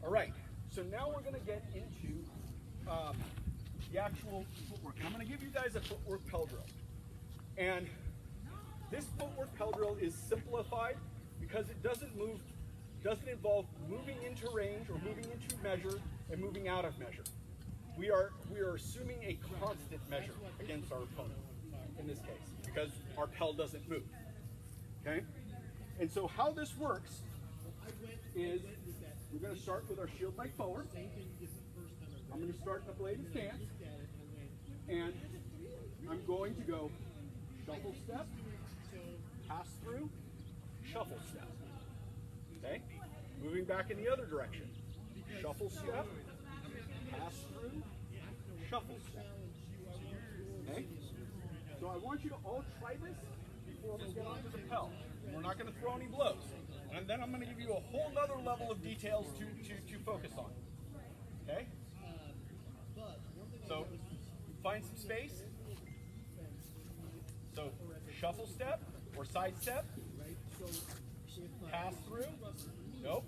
All right, so now we're gonna get into the actual footwork. And I'm gonna give you guys a footwork Pell drill. And this footwork Pell drill is simplified because it doesn't involve moving into range or moving into measure and moving out of measure. We are assuming a constant measure against our opponent in this case because our Pell doesn't move. Okay? And so how this works is we're going to start with our shield leg forward. I'm going to start in a bladed stance, and I'm going to go shuffle step, pass through, shuffle step. Okay? Moving back in the other direction. Shuffle step, pass through, shuffle step. Okay? So I want you to all try this before we get onto the Pell. We're not going to throw any blows. And then I'm going to give you a whole other level of details to focus on. Okay? So find some space. So shuffle step or side step. Pass through. Nope.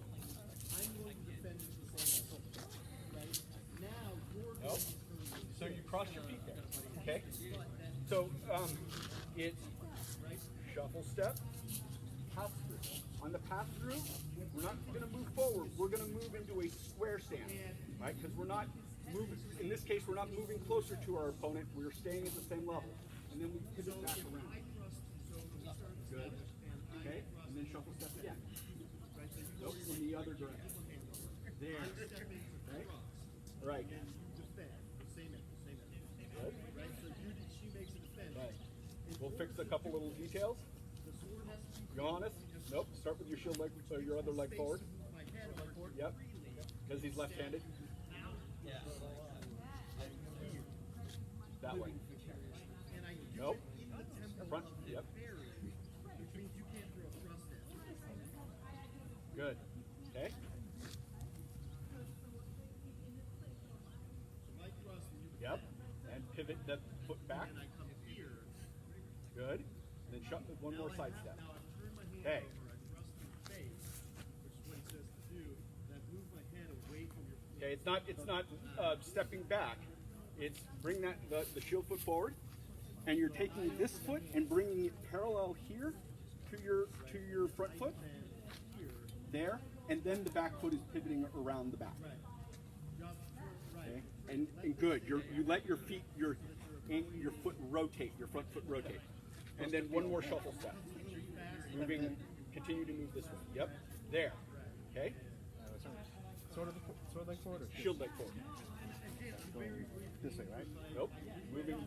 Nope. So you cross your feet there. Okay? So it's shuffle step, pass through. On the pass through, we're not going to move forward. We're going to move into a square stance, right? Because we're not moving, in this case, we're not moving closer to our opponent. We're staying at the same level. And then we pivot back around. Good. Okay? And then shuffle step again. Nope, in the other direction. There. Okay? Right. Good. Right. We'll fix a couple little details. Johannes? Nope. Start with your shield leg, so your other leg forward. Yep. Because he's left-handed. That way. Nope. Front. Yep. Good. Okay. Yep. And pivot the foot back. Good. Then shut with one more side step. Okay. Okay, it's not stepping back. It's bring the shield foot forward, and you're taking this foot and bringing it parallel here to your front foot. There, and then the back foot is pivoting around the back. Okay, and good. You let your feet your foot rotate, your front foot rotate, and then one more shuffle step. Moving, continue to move this way. Yep, there. Okay. Sort of leg forward. Or shield leg forward. Going this way, right? Nope. Moving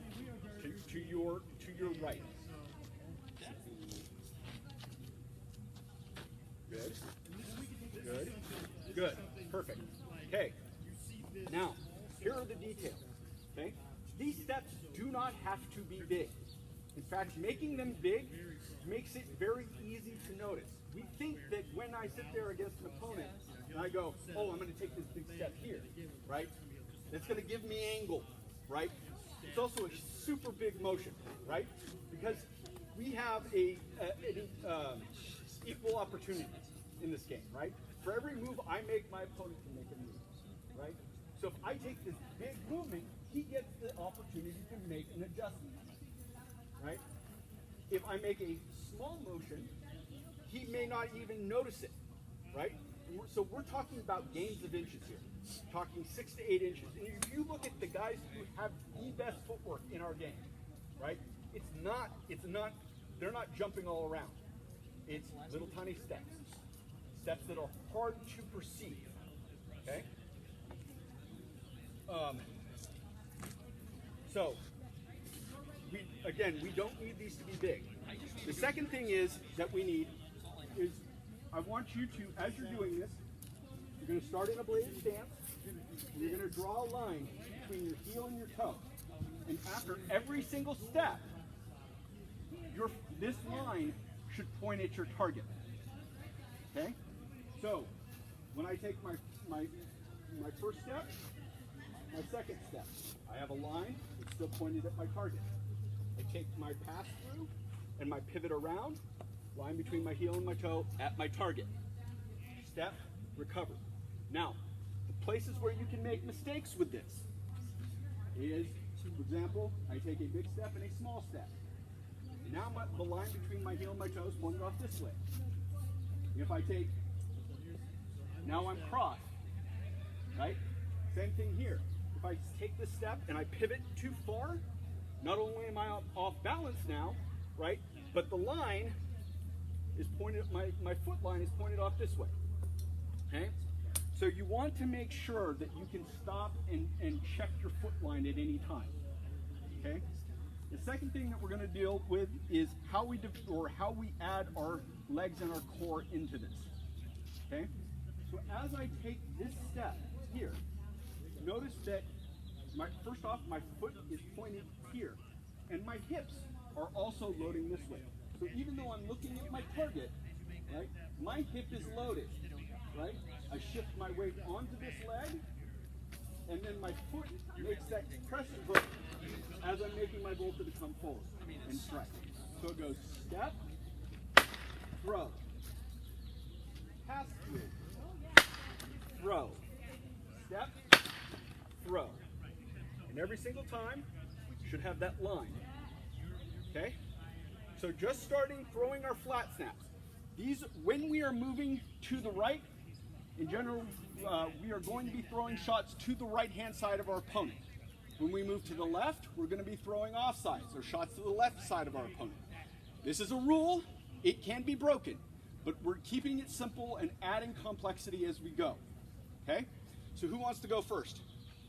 to your right. Good. Good. Good. Perfect. Okay. Now, here are the details. Okay? These steps do not have to be big. In fact, making them big makes it very easy to notice. We think that when I sit there against an opponent and I go, oh, I'm going to take this big step here, right? That's going to give me angle, right? It's also a super big motion, right? Because we have an equal opportunity in this game, right? For every move I make, my opponent can make a move, right? So if I take this big movement, he gets the opportunity to make an adjustment, right? If I make a small motion, he may not even notice it, right? So we're talking about gains of inches here, talking 6 to 8 inches. And if you look at the guys who have the best footwork in our game, right? They're not jumping all around. It's little tiny steps that are hard to perceive, okay? So, we don't need these to be big. The second thing that we need is, I want you to, as you're doing this, you're going to start in a bladed stance, and you're going to draw a line between your heel and your toe. And after every single step, this line should point at your target. Okay? So, when I take my first step, my second step, I have a line that's still pointed at my target. I take my pass through and my pivot around, line between my heel and my toe at my target. Step, recover. Now, The places where you can make mistakes with this is, for example, I take a big step and a small step. Now the line between my heel and my toe is pointed off this way. If I take, now I'm crossed, right? Same thing here. If I take this step and I pivot too far, not only am I off balance now, right, but the line is pointed, my foot line is pointed off this way, okay? So you want to make sure that you can stop and check your foot line at any time, okay? The second thing that we're going to deal with is how we add our legs and our core into this, okay? So as I take this step here, notice that first off, my foot is pointed here, and my hips are also loading this way. So even though I'm looking at my target, right, my hip is loaded, right? I shift my weight onto this leg, and then my foot makes that pressure hook as I'm making my volta to come forward and strike. So it goes step, throw, pass through, throw, step, throw. And every single time, you should have that line. Okay? So just starting throwing our flat snaps. These, when we are moving to the right, in general, we are going to be throwing shots to the right-hand side of our opponent. When we move to the left, we're going to be throwing offsides, or shots to the left side of our opponent. This is a rule. It can be broken, but we're keeping it simple and adding complexity as we go. Okay? So who wants to go first?